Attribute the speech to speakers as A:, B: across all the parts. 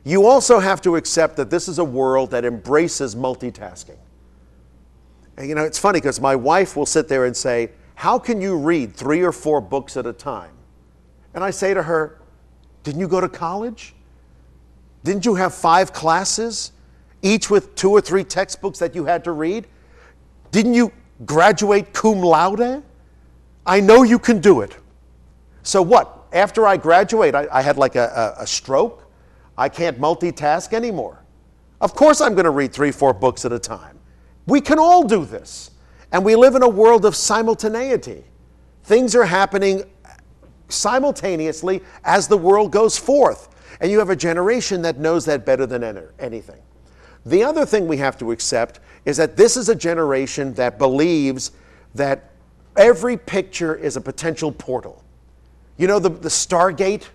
A: You also have to accept that this is a world that embraces multitasking. And you know, it's funny because my wife will sit there and say, how can you read 3 or 4 books at a time? And I say to her, didn't you go to college? Didn't you have 5 classes, each with 2 or 3 textbooks that you had to read? Didn't you graduate cum laude? I know you can do it. So what? After I graduate, I had like a stroke. I can't multitask anymore. Of course I'm going to read 3, 4 books at a time. We can all do this. And we live in a world of simultaneity. Things are happening simultaneously as the world goes forth. And you have a generation that knows that better than anything. The other thing we have to accept is that this is a generation that believes that every picture is a potential portal. You know, the Stargate?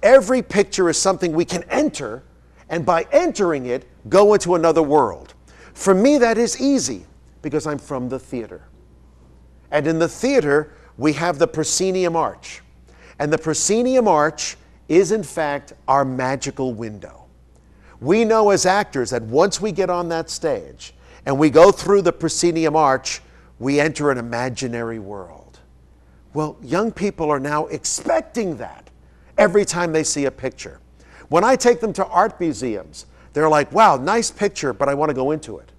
A: Every picture is something we can enter, and by entering it, go into another world. For me, that is easy, because I'm from the theater. And in the theater, we have the proscenium arch. And the proscenium arch is, in fact, our magical window. We know as actors that once we get on that stage and we go through the proscenium arch, we enter an imaginary world. Well, young people are now expecting that every time they see a picture. When I take them to art museums, they're like, wow, nice picture, but I want to go into it.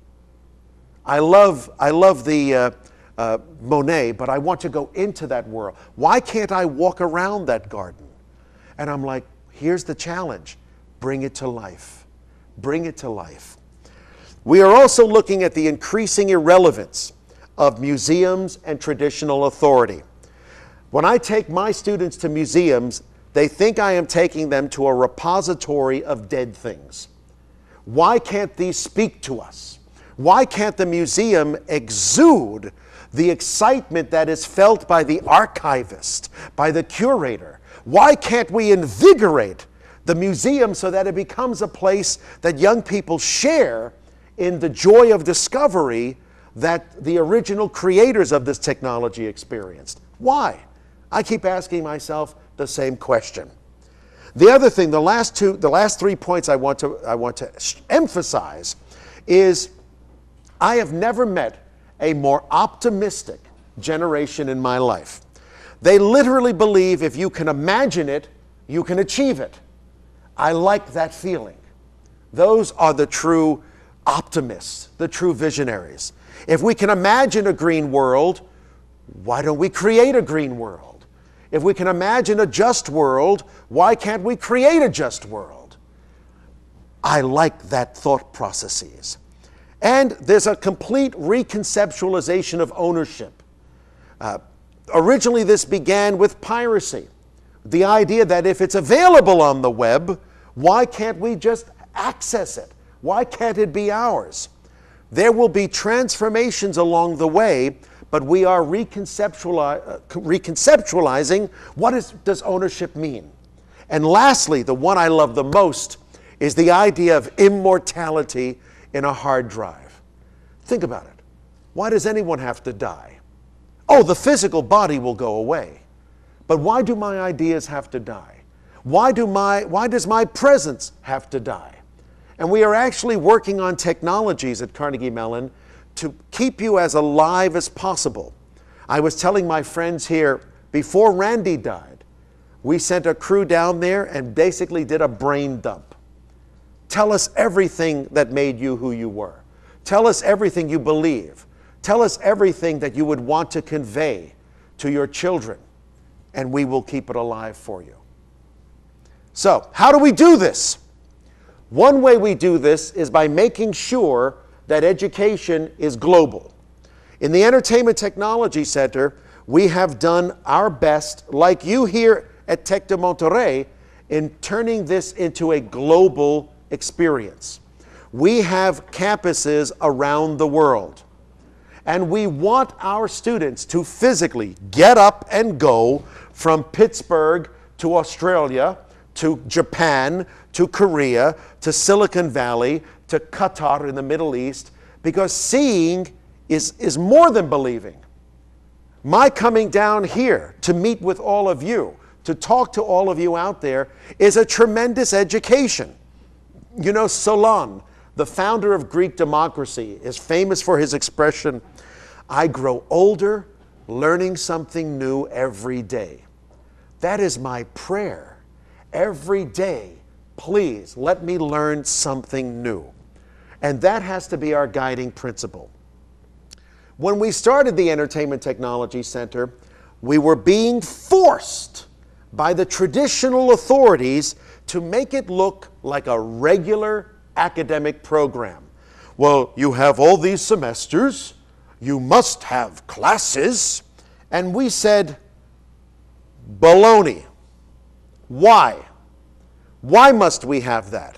A: I love the Monet, but I want to go into that world. Why can't I walk around that garden? And I'm like, here's the challenge. Bring it to life. Bring it to life. We are also looking at the increasing irrelevance of museums and traditional authority. When I take my students to museums, they think I am taking them to a repository of dead things. Why can't these speak to us? Why can't the museum exude the excitement that is felt by the archivist, by the curator? Why can't we invigorate the museum so that it becomes a place that young people share in the joy of discovery that the original creators of this technology experienced? Why? I keep asking myself the same question. The other thing, the last 3 points I want to emphasize is I have never met a more optimistic generation in my life. They literally believe if you can imagine it, you can achieve it. I like that feeling. Those are the true optimists, the true visionaries. If we can imagine a green world, why don't we create a green world? If we can imagine a just world, why can't we create a just world? I like that thought processes. And there's a complete reconceptualization of ownership. Originally, this began with piracy. The idea that if it's available on the web, why can't we just access it? Why can't it be ours? There will be transformations along the way, but we are reconceptualizing what does ownership mean. And lastly, the one I love the most is the idea of immortality in a hard drive. Think about it. Why does anyone have to die? Oh, the physical body will go away. But why do my ideas have to die? Why does my presence have to die? And we are actually working on technologies at Carnegie Mellon to keep you as alive as possible. I was telling my friends here, before Randy died, we sent a crew down there and basically did a brain dump. Tell us everything that made you who you were. Tell us everything you believe. Tell us everything that you would want to convey to your children, and we will keep it alive for you. So, how do we do this? One way we do this is by making sure that education is global. In the Entertainment Technology Center, we have done our best, like you here at Tec de Monterrey, in turning this into a global experience. We have campuses around the world, and we want our students to physically get up and go from Pittsburgh to Australia, to Japan, to Korea, to Silicon Valley, to Qatar in the Middle East, because seeing is more than believing. My coming down here to meet with all of you, to talk to all of you out there, is a tremendous education. You know, Solon, the founder of Greek democracy, is famous for his expression, "I grow older, learning something new every day." That is my prayer. Every day, please let me learn something new. And that has to be our guiding principle. When we started the Entertainment Technology Center, we were being forced by the traditional authorities to make it look like a regular academic program. Well, you have all these semesters, you must have classes, and we said, baloney. Why? Why must we have that?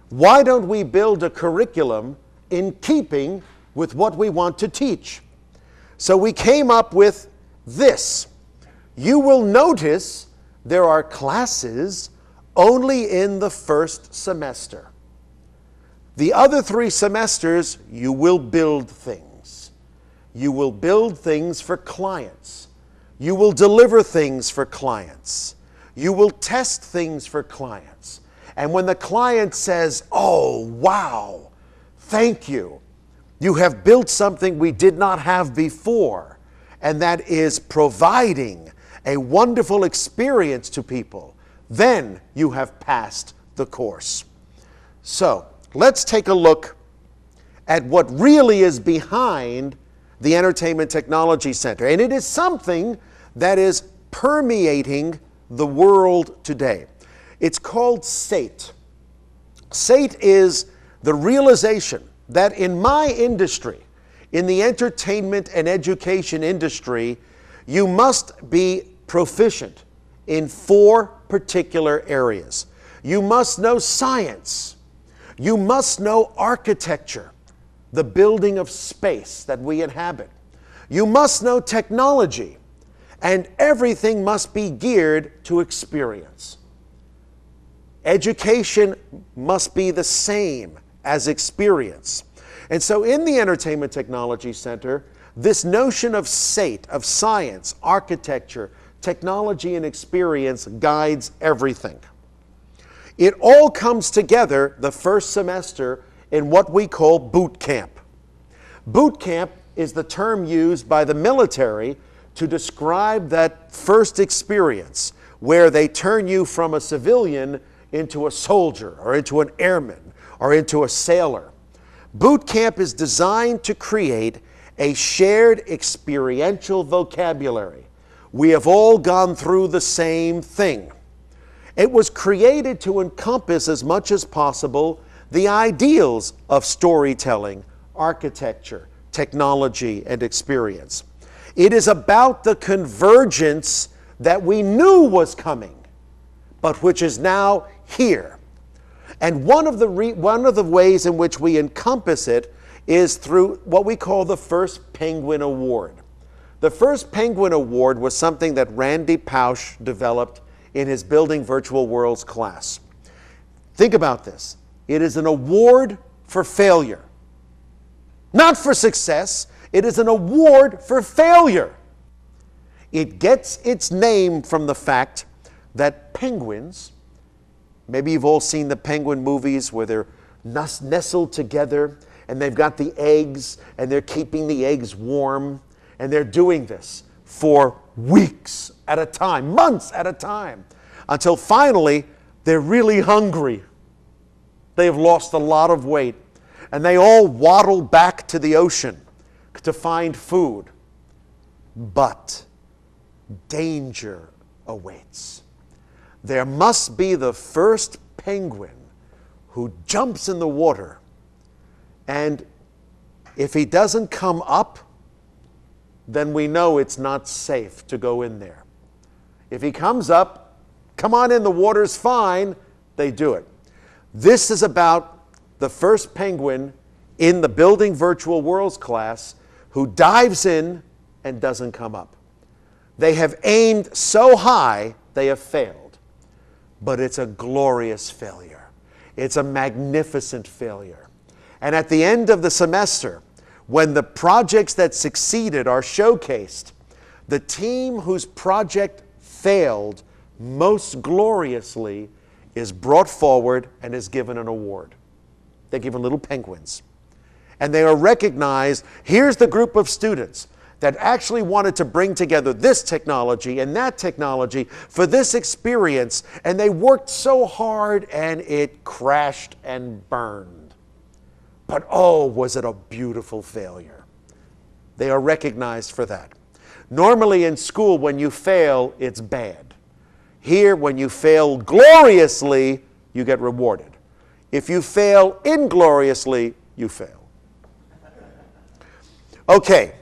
A: Why don't we build a curriculum in keeping with what we want to teach? So we came up with this. You will notice there are classes only in the first semester. The other 3 semesters, you will build things. You will build things for clients. You will deliver things for clients. You will test things for clients. And when the client says, "Oh, wow, thank you. You have built something we did not have before," and that is providing a wonderful experience to people, then you have passed the course. So let's take a look at what really is behind the Entertainment Technology Center. And it is something that is permeating the world today. It's called SATE. SATE is the realization that in my industry, in the entertainment and education industry, you must be proficient in 4 particular areas. You must know science. You must know architecture, the building of space that we inhabit. You must know technology, and everything must be geared to experience. Education must be the same as experience. And so in the Entertainment Technology Center, this notion of SATE, of science, architecture, technology, and experience guides everything. It all comes together the first semester in what we call boot camp. Boot camp is the term used by the military to describe that first experience where they turn you from a civilian into a soldier or into an airman or into a sailor. Boot camp is designed to create a shared experiential vocabulary. We have all gone through the same thing. It was created to encompass as much as possible the ideals of storytelling, architecture, technology, and experience. It is about the convergence that we knew was coming, but which is now here. And one of the ways in which we encompass it is through what we call the First Penguin Award. The First Penguin Award was something that Randy Pausch developed in his Building Virtual Worlds class. Think about this. It is an award for failure. Not for success. It is an award for failure. It gets its name from the fact that penguins, maybe you've all seen the penguin movies where they're nestled together and they've got the eggs and they're keeping the eggs warm, and they're doing this for weeks at a time, months at a time, until finally they're really hungry. They have lost a lot of weight, and they all waddle back to the ocean to find food. But danger awaits. There must be the first penguin who jumps in the water, and if he doesn't come up, then we know it's not safe to go in there. If he comes up, come on in, the water's fine, they do it. This is about the first penguin in the Building Virtual Worlds class who dives in and doesn't come up. They have aimed so high, they have failed. But it's a glorious failure. It's a magnificent failure. And at the end of the semester, when the projects that succeeded are showcased, the team whose project failed most gloriously is brought forward and is given an award. They're given little penguins. And they are recognized. Here's the group of students that actually wanted to bring together this technology and that technology for this experience, and they worked so hard and it crashed and burned. But oh, was it a beautiful failure. They are recognized for that. Normally in school, when you fail, it's bad. Here, when you fail gloriously, you get rewarded. If you fail ingloriously, you fail. Okay,